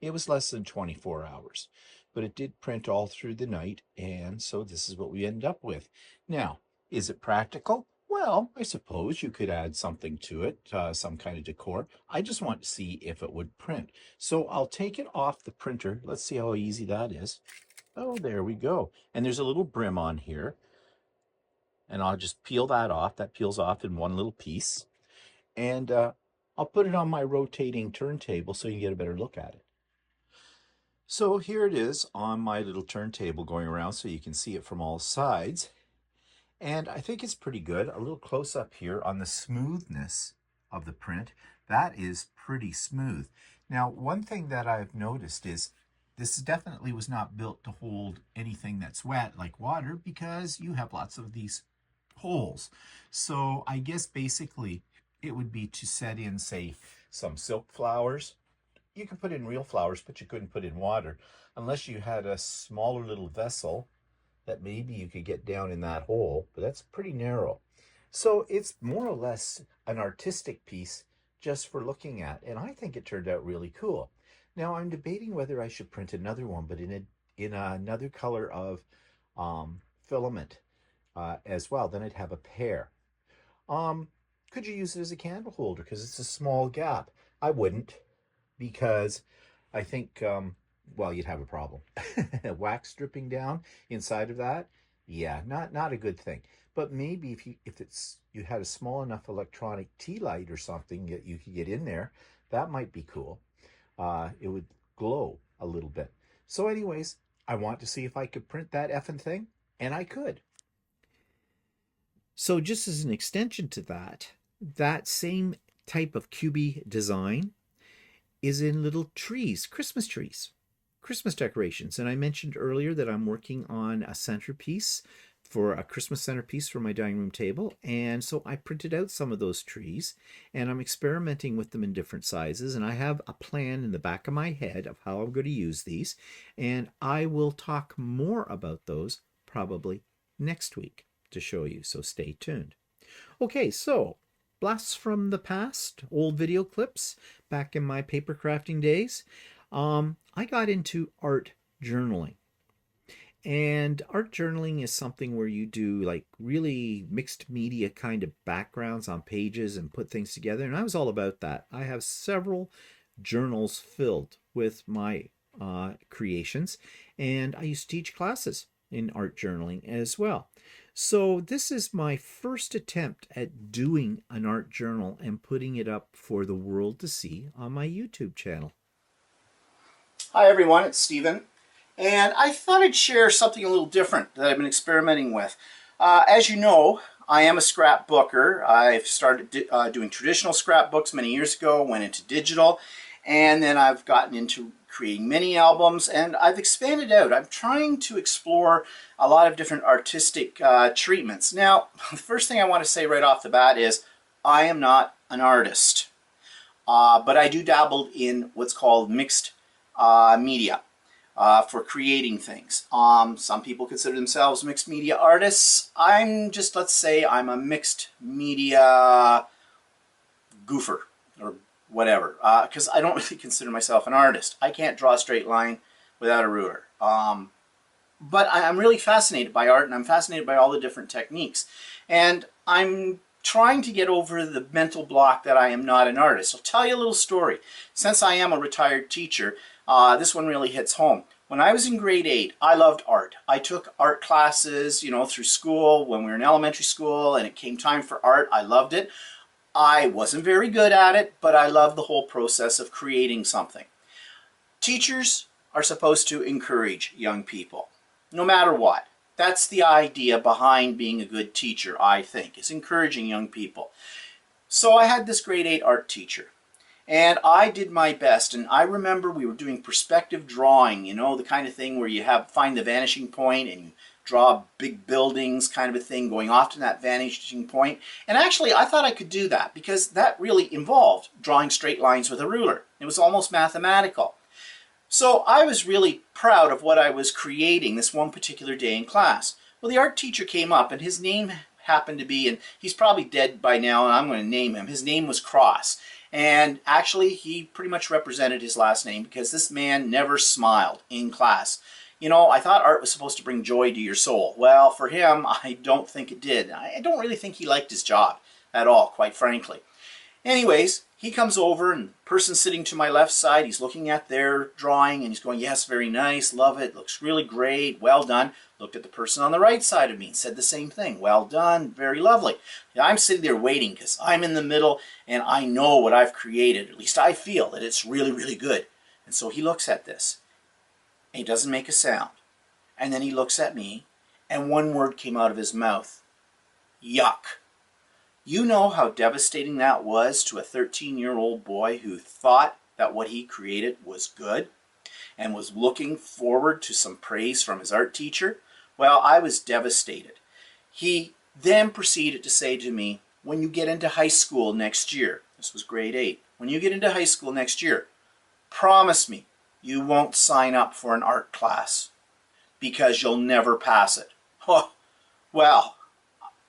It was less than 24 hours, but it did print all through the night, and so this is what we ended up with. Now, is it practical? Well, I suppose you could add something to it, some kind of decor. I just want to see if it would print. So I'll take it off the printer. Let's see how easy that is. Oh, there we go. And there's a little brim on here. And I'll just peel that off. That peels off in one little piece. And I'll put it on my rotating turntable so you can get a better look at it. So here it is on my little turntable going around so you can see it from all sides. And I think it's pretty good. A little close up here on the smoothness of the print. That is pretty smooth. Now, one thing that I've noticed is this definitely was not built to hold anything that's wet like water because you have lots of these holes. So I guess basically it would be to set in, say, some silk flowers. You could put in real flowers, but you couldn't put in water unless you had a smaller little vessel that maybe you could get down in that hole, but that's pretty narrow. So it's more or less an artistic piece just for looking at, and I think it turned out really cool. Now I'm debating whether I should print another one, but in another color of filament as well. Then I'd have a pair. Could you use it as a candle holder because it's a small gap? I wouldn't, because I think well, you'd have a problem. Wax dripping down inside of that, Yeah, not a good thing. But maybe if you had a small enough electronic tea light or something that you could get in there, that might be cool. It would glow a little bit. So, anyways, I want to see if I could print that effing thing, and I could. So, just as an extension to that, that same type of cubey design is in little trees, Christmas decorations. And I mentioned earlier that I'm working on a centerpiece for a Christmas centerpiece for my dining room table. And so I printed out some of those trees and I'm experimenting with them in different sizes. And I have a plan in the back of my head of how I'm going to use these. And I will talk more about those probably next week to show you. So stay tuned. Okay, so blasts from the past, old video clips back in my paper crafting days. I got into art journaling. And art journaling is something where you do like really mixed media kind of backgrounds on pages and put things together. And I was all about that. I have several journals filled with my creations, and I used to teach classes in art journaling as well. So this is my first attempt at doing an art journal and putting it up for the world to see on my YouTube channel. Hi everyone, it's Steven, and I thought I'd share something a little different that I've been experimenting with. As you know, I am a scrapbooker. I've started doing traditional scrapbooks many years ago, went into digital, and then I've gotten into creating mini albums, and I've expanded out. I'm trying to explore a lot of different artistic treatments. Now, the first thing I want to say right off the bat is I am not an artist, but I do dabble in what's called mixed media for creating things. Some people consider themselves mixed media artists. I'm just, let's say, I'm a mixed media goofer or whatever, because I don't really consider myself an artist. I can't draw a straight line without a ruler. But I'm really fascinated by art, and I'm fascinated by all the different techniques. And I'm trying to get over the mental block that I am not an artist. I'll tell you a little story. Since I am a retired teacher, this one really hits home. When I was in grade 8, I loved art. I took art classes, you know, through school when we were in elementary school, and it came time for art. I loved it. I wasn't very good at it, but I loved the whole process of creating something. Teachers are supposed to encourage young people, no matter what. That's the idea behind being a good teacher, I think, is encouraging young people. So I had this grade 8 art teacher, and I did my best. And I remember we were doing perspective drawing, you know, the kind of thing where you find the vanishing point and you draw big buildings, kind of a thing, going off to that vanishing point. And actually, I thought I could do that because that really involved drawing straight lines with a ruler. It was almost mathematical. So I was really proud of what I was creating this one particular day in class. Well, the art teacher came up, and his name happened to be, and he's probably dead by now, and I'm going to name him. His name was Cross. And actually, he pretty much represented his last name because this man never smiled in class. You know, I thought art was supposed to bring joy to your soul. Well, for him, I don't think it did. I don't really think he liked his job at all, quite frankly. Anyways, he comes over, and the person sitting to my left side, he's looking at their drawing, and he's going, yes, very nice, love it, looks really great, well done. Looked at the person on the right side of me and said the same thing, well done, very lovely. I'm sitting there waiting because I'm in the middle, and I know what I've created. At least I feel that it's really, really good. And so he looks at this, and he doesn't make a sound. And then he looks at me, and one word came out of his mouth, yuck. You know how devastating that was to a 13-year-old boy who thought that what he created was good and was looking forward to some praise from his art teacher? Well, I was devastated. He then proceeded to say to me, when you get into high school next year, this was grade 8, when you get into high school next year, promise me you won't sign up for an art class because you'll never pass it. Oh, well,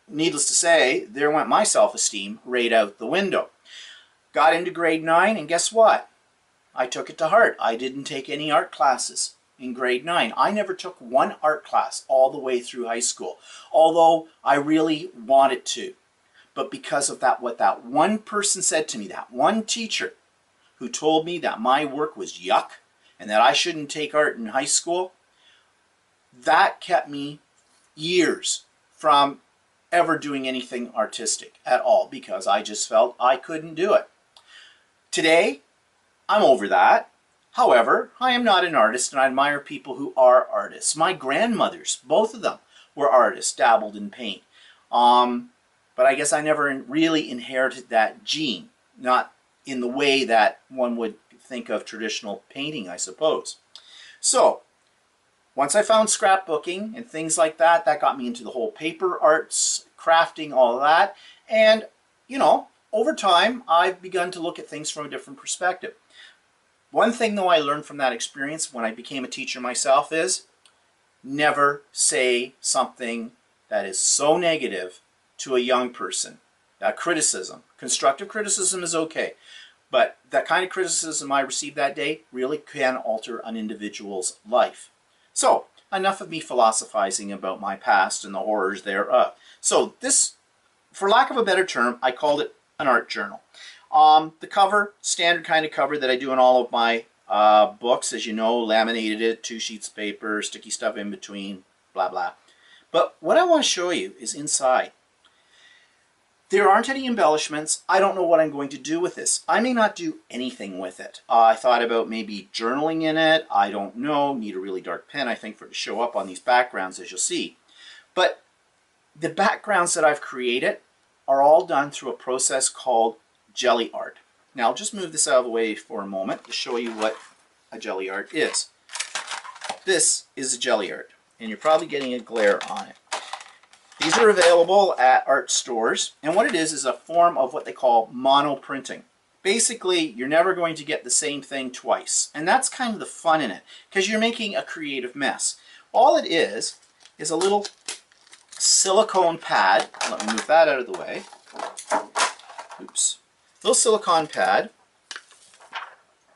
needless to say, there went my self-esteem right out the window. Got into grade 9, and guess what? I took it to heart. I didn't take any art classes in grade 9. I never took one art class all the way through high school, although I really wanted to. But because of that, what that one person said to me, that one teacher who told me that my work was yuck and that I shouldn't take art in high school, that kept me years from ever doing anything artistic at all because I just felt I couldn't do it. Today, I'm over that. However, I am not an artist, and I admire people who are artists. My grandmothers, both of them, were artists, dabbled in paint. But I guess I never really inherited that gene, not in the way that one would think of traditional painting, I suppose. So, once I found scrapbooking and things like that, that got me into the whole paper arts, crafting, all of that. And, you know, over time, I've begun to look at things from a different perspective. One thing, though, I learned from that experience when I became a teacher myself is never say something that is so negative to a young person. Criticism. Constructive criticism is okay. But that kind of criticism I received that day really can alter an individual's life. So, enough of me philosophizing about my past and the horrors thereof. So this, for lack of a better term, I called it an art journal. The cover, standard kind of cover that I do in all of my books, as you know, laminated it, 2 sheets of paper, sticky stuff in between, blah, blah. But what I want to show you is inside. There aren't any embellishments. I don't know what I'm going to do with this. I may not do anything with it. I thought about maybe journaling in it. I don't know. Need a really dark pen, I think, for it to show up on these backgrounds, as you'll see. But the backgrounds that I've created are all done through a process called jelly art. Now, I'll just move this out of the way for a moment to show you what a jelly art is. This is a jelly art, and you're probably getting a glare on it. These are available at art stores, and what it is a form of what they call mono printing. Basically, you're never going to get the same thing twice, and that's kind of the fun in it, because you're making a creative mess. All it is a little silicone pad. Let me move that out of the way. Oops. Little silicone pad,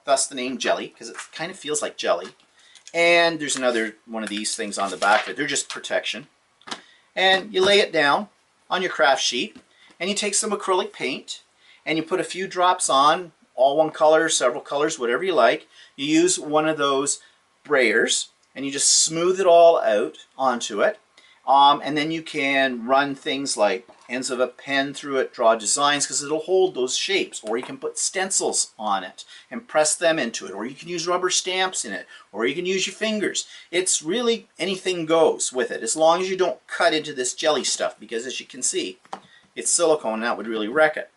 thus the name jelly, because it kind of feels like jelly. And there's another one of these things on the back of it. They're just protection. And you lay it down on your craft sheet, and you take some acrylic paint, and you put a few drops on, all one color, several colors, whatever you like. You use one of those sprayers, and you just smooth it all out onto it. And then you can run things like ends of a pen through it, draw designs, because it'll hold those shapes. Or you can put stencils on it and press them into it. Or you can use rubber stamps in it. Or you can use your fingers. It's really anything goes with it, as long as you don't cut into this jelly stuff, because as you can see, it's silicone, and that would really wreck it.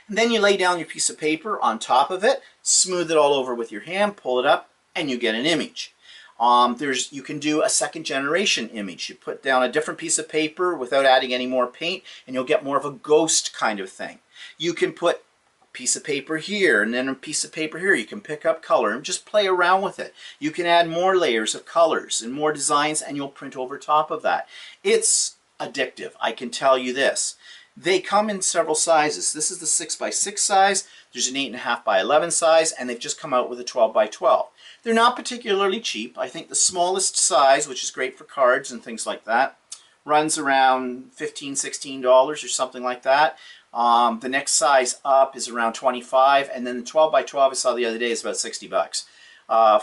And then you lay down your piece of paper on top of it, smooth it all over with your hand, pull it up, and you get an image. You can do a second generation image. You put down a different piece of paper without adding any more paint, and you'll get more of a ghost kind of thing. You can put a piece of paper here and then a piece of paper here. You can pick up color and just play around with it. You can add more layers of colors and more designs, and you'll print over top of that. It's addictive, I can tell you this. They come in several sizes. This is the 6x6 size. There's an 8.5 by 11 size, and they've just come out with a 12 by 12. They're not particularly cheap. I think the smallest size, which is great for cards and things like that, runs around $15, $16 or something like that. The next size up is around $25, and then the 12 by 12 I saw the other day is about $60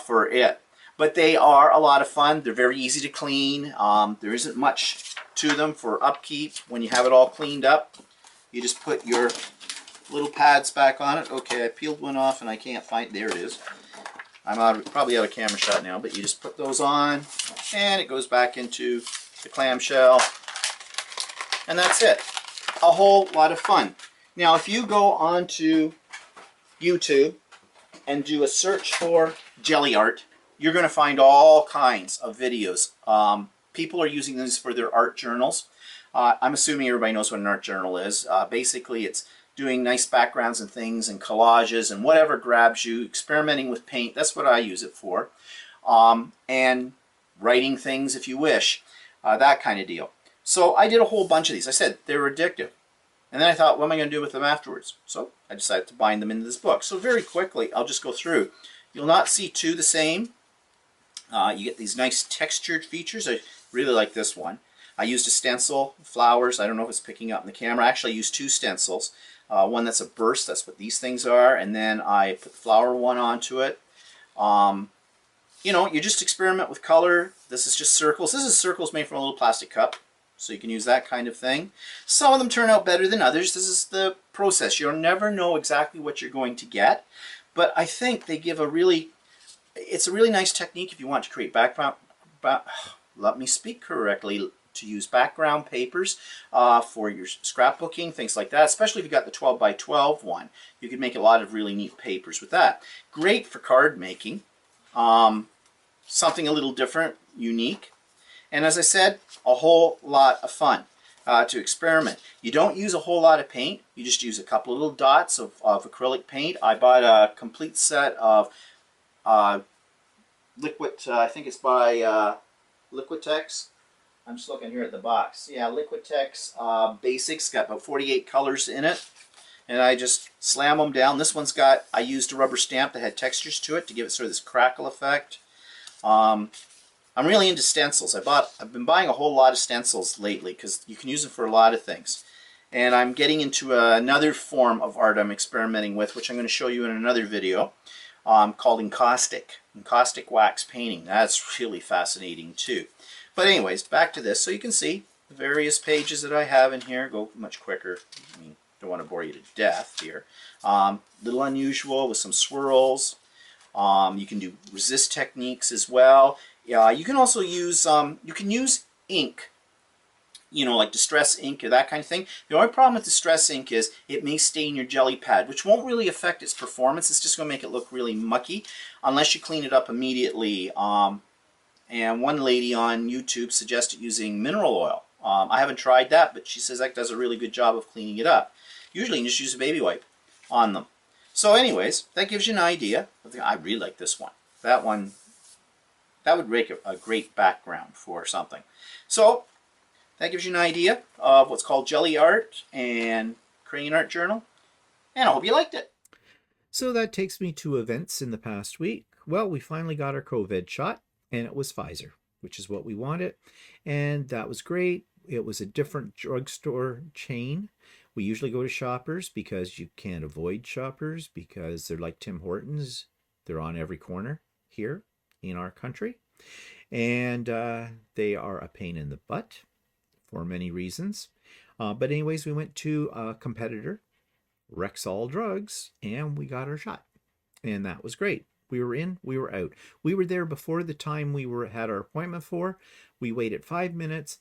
for it. But they are a lot of fun. They're very easy to clean. There isn't much to them for upkeep. When you have it all cleaned up, you just put your little pads back on it. Okay, I peeled one off and I can't find, there it is. I'm probably out of camera shot now, but you just put those on and it goes back into the clamshell, and that's it. A whole lot of fun. Now, if you go onto YouTube and do a search for jelly art, you're going to find all kinds of videos. People are using these for their art journals. I'm assuming everybody knows what an art journal is. Basically, it's doing nice backgrounds and things and collages and whatever grabs you, experimenting with paint. That's what I use it for. And writing things if you wish, that kind of deal. So I did a whole bunch of these. I said they were addictive. And then I thought, what am I going to do with them afterwards? So I decided to bind them into this book. So very quickly, I'll just go through. You'll not see two the same. You get these nice textured features. I really like this one. I used a stencil, flowers. I don't know if it's picking up in the camera. I actually used 2 stencils. One that's a burst, that's what these things are, and then I put the flower one onto it. you just experiment with color. This is just circles. This is circles made from a little plastic cup, so you can use that kind of thing. Some of them turn out better than others. This is the process. You'll never know exactly what you're going to get, but I think they give it's a really nice technique if you want to create let me speak correctly, to use background papers for your scrapbooking, things like that, especially if you got the 12 by 12 one. You can make a lot of really neat papers with that. Great for card making. Something a little different, unique, and as I said, a whole lot of fun to experiment. You don't use a whole lot of paint. You just use a couple of little dots of acrylic paint. I bought a complete set of liquid, I think it's by Liquitex. I'm just looking here at the box. Yeah, Liquitex Basics, got about 48 colors in it. And I just slam them down. This one's got, I used a rubber stamp that had textures to it to give it sort of this crackle effect. I'm really into stencils. I've been buying a whole lot of stencils lately because you can use them for a lot of things. And I'm getting into another form of art I'm experimenting with, which I'm going to show you in another video, called encaustic wax painting. That's really fascinating too. But anyways, back to this. So you can see the various pages that I have in here. Go much quicker. I mean, don't want to bore you to death here. Little unusual with some swirls. You can do resist techniques as well. You can also use ink, like distress ink or that kind of thing. The only problem with distress ink is it may stain your jelly pad, which won't really affect its performance. It's just going to make it look really mucky unless you clean it up immediately. And one lady on YouTube suggested using mineral oil. I haven't tried that, but she says that does a really good job of cleaning it up. Usually you can just use a baby wipe on them. So anyways, that gives you an idea. I really like this one. That would make a great background for something. So that gives you an idea of what's called jelly art and creating an art journal. And I hope you liked it. So that takes me to events in the past week. Well, we finally got our COVID shot, and it was Pfizer, which is what we wanted. And that was great. It was a different drugstore chain. We usually go to Shoppers because you can't avoid Shoppers because they're like Tim Hortons. They're on every corner here in our country. And they are a pain in the butt for many reasons. But anyways, we went to a competitor, Rexall Drugs, and we got our shot. And that was great. We were in, we were out. We were there before the time we had our appointment for. We waited 5 minutes,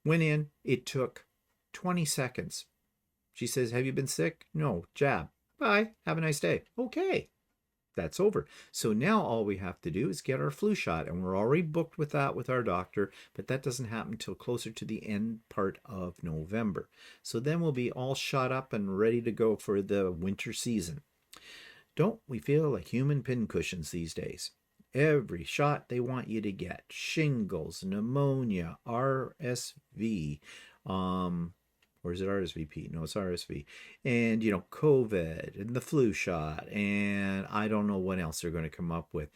went in. It took 20 seconds. She says, "Have you been sick?" "No." "Jab." "Bye. Have a nice day." "Okay." That's over. So now all we have to do is get our flu shot, and we're already booked with that with our doctor, but that doesn't happen until closer to the end part of November. So then we'll be all shot up and ready to go for the winter season. Don't we feel like human pincushions these days? Every shot they want you to get. Shingles, pneumonia, RSV, or is it RSVP? No, it's RSV. And, COVID and the flu shot. And I don't know what else they're going to come up with.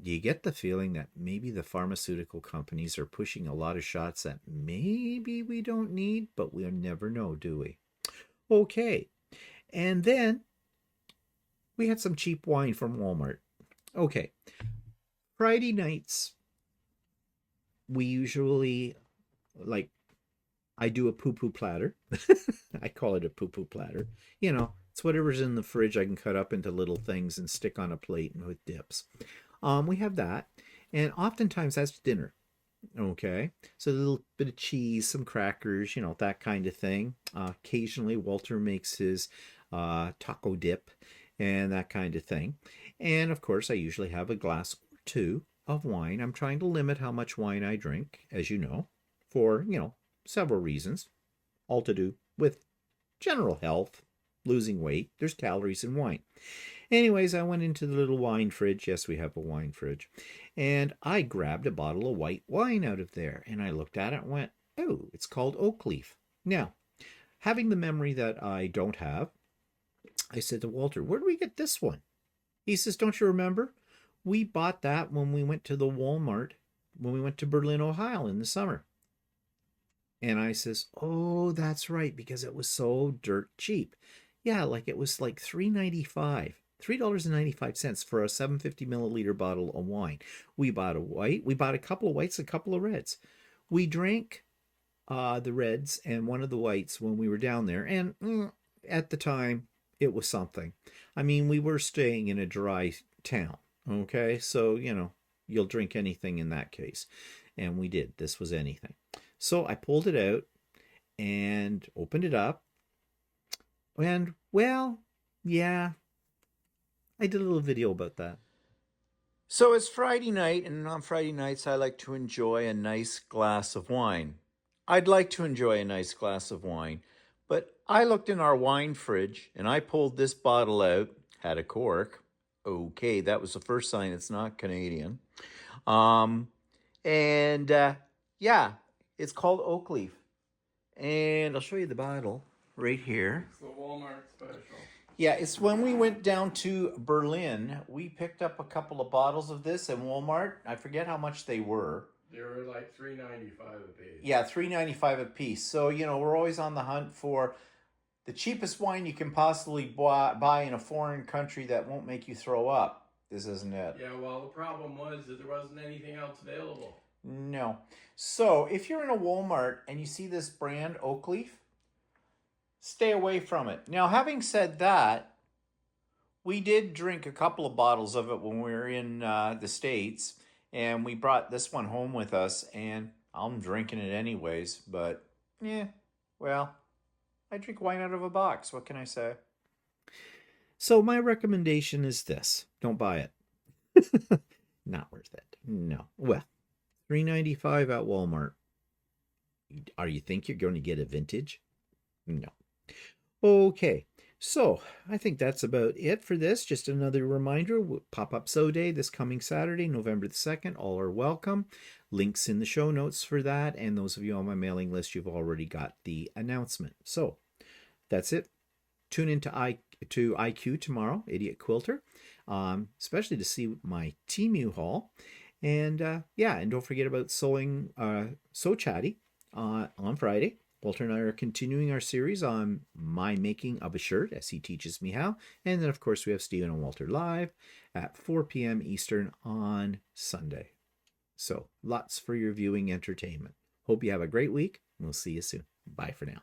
You get the feeling that maybe the pharmaceutical companies are pushing a lot of shots that maybe we don't need, but we'll never know, do we? Okay. And then we had some cheap wine from Walmart. Okay. Friday nights, we usually, I do a poo-poo platter. I call it a poo-poo platter. It's whatever's in the fridge I can cut up into little things and stick on a plate and with dips. We have that. And oftentimes that's dinner. Okay. So a little bit of cheese, some crackers, that kind of thing. Occasionally Walter makes his taco dip and that kind of thing. And of course, I usually have a glass or two of wine. I'm trying to limit how much wine I drink, as you know, for, several reasons, all to do with general health, losing weight. There's calories in wine. Anyways, I went into the little wine fridge. Yes, we have a wine fridge. And I grabbed a bottle of white wine out of there. And I looked at it and went, oh, it's called Oak Leaf. Now, having the memory that I don't have, I said to Walter, where do we get this one? He says, don't you remember? We bought that when we went to the Walmart, when we went to Berlin, Ohio in the summer. And I says, oh, that's right, because it was so dirt cheap. Yeah, it was like $3.95. $3.95 for a 750 milliliter bottle of wine. We bought a white, we bought a couple of whites, a couple of reds. We drank the reds and one of the whites when we were down there, and at the time, it was something. I mean, we were staying in a dry town, okay? So, you'll drink anything in that case. And we did. This was anything. So I pulled it out and opened it up. And, well, yeah, I did a little video about that. So it's Friday night, and on Friday nights, I like to enjoy a nice glass of wine. I'd like to enjoy a nice glass of wine, but I looked in our wine fridge and I pulled this bottle out, had a cork. Okay, that was the first sign it's not Canadian. And yeah, it's called Oak Leaf. And I'll show you the bottle right here. It's the Walmart special. Yeah, it's when we went down to Berlin, we picked up a couple of bottles of this in Walmart. I forget how much they were. They were like $3.95 a piece. Yeah, $3.95 a piece. So, we're always on the hunt for the cheapest wine you can possibly buy in a foreign country that won't make you throw up. This isn't it. Yeah, well, the problem was that there wasn't anything else available. No. So, if you're in a Walmart and you see this brand, Oak Leaf, stay away from it. Now, having said that, we did drink a couple of bottles of it when we were in the States, and we brought this one home with us, and I'm drinking it anyways, but, well, I drink wine out of a box. What can I say? So my recommendation is this. Don't buy it. Not worth it. No. Well, $3.95 at Walmart. Are you think you're going to get a vintage? No. Okay. So I think that's about it for this. Just another reminder, Pop-Up Sew Day this coming Saturday, November the 2nd. All are welcome. Links in the show notes for that. And those of you on my mailing list, you've already got the announcement. So that's it. Tune into IQ tomorrow, Idiot Quilter, especially to see my Temu haul. And and don't forget about sewing, Sew Chatty on Friday. Walter and I are continuing our series on my making of a shirt as he teaches me how. And then, of course, we have Stephen and Walter live at 4 p.m. Eastern on Sunday. So lots for your viewing entertainment. Hope you have a great week. We'll see you soon. Bye for now.